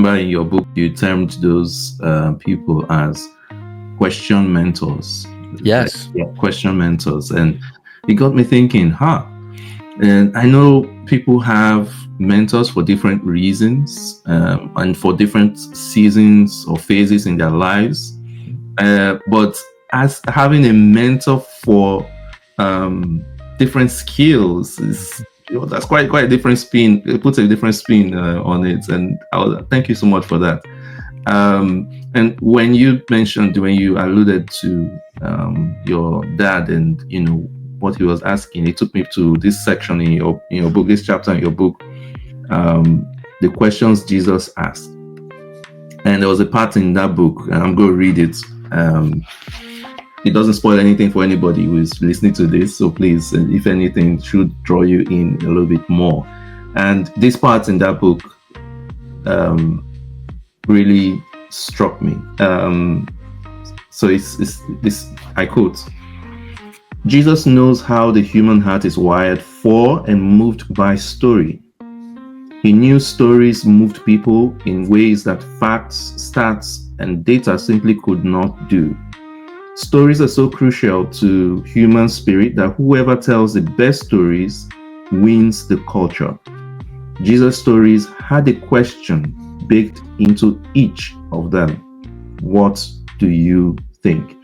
remember in your book, you termed those people as question mentors. Yes. Like, yeah, question mentors. And it got me thinking, and I know people have mentors for different reasons and for different seasons or phases in their lives. But as having a mentor for different skills is, that's quite a different spin. It puts a different spin on it. And thank you so much for that. And when you alluded to your dad and what he was asking, it took me to this section in your book, this chapter in your book, the questions Jesus asked. And there was a part in that book, and I'm going to read it. It doesn't spoil anything for anybody who is listening to this, so please, if anything, should draw you in a little bit more. And this part in that book really struck me. So it's I quote: Jesus knows how the human heart is wired for and moved by story. He knew stories moved people in ways that facts, stats, and data simply could not do. Stories are so crucial to human spirit that whoever tells the best stories wins the culture. Jesus' stories had a question baked into each of them. What do you think?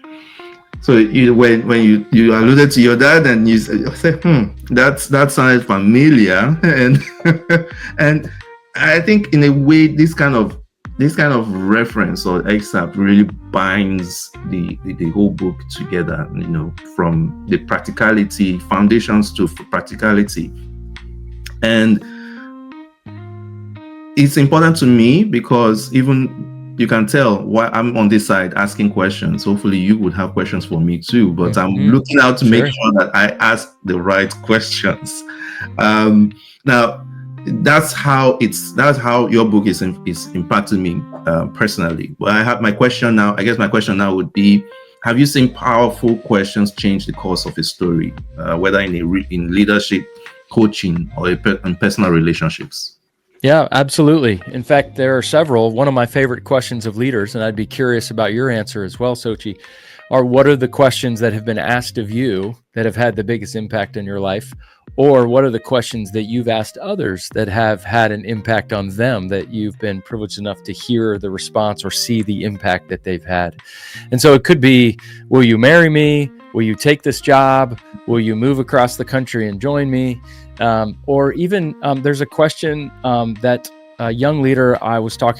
So when you alluded to your dad and you said, that sounded familiar, and I think in a way this kind of reference or excerpt really binds the whole book together. From the practicality, foundations to practicality, and it's important to me because even you can tell why I'm on this side asking questions. Hopefully you would have questions for me too, but I'm looking out to make sure that I ask the right questions. Now that's how your book is impacting me personally. But I have my question now. I guess my question now would be, have you seen powerful questions change the course of a story, whether in leadership, coaching, or in personal relationships? Yeah, absolutely. In fact, there are several. One of my favorite questions of leaders, and I'd be curious about your answer as well, Sochi, are what are the questions that have been asked of you that have had the biggest impact in your life? Or what are the questions that you've asked others that have had an impact on them that you've been privileged enough to hear the response or see the impact that they've had? And so it could be, will you marry me? Will you take this job? Will you move across the country and join me? Or even there's a question that a young leader I was talking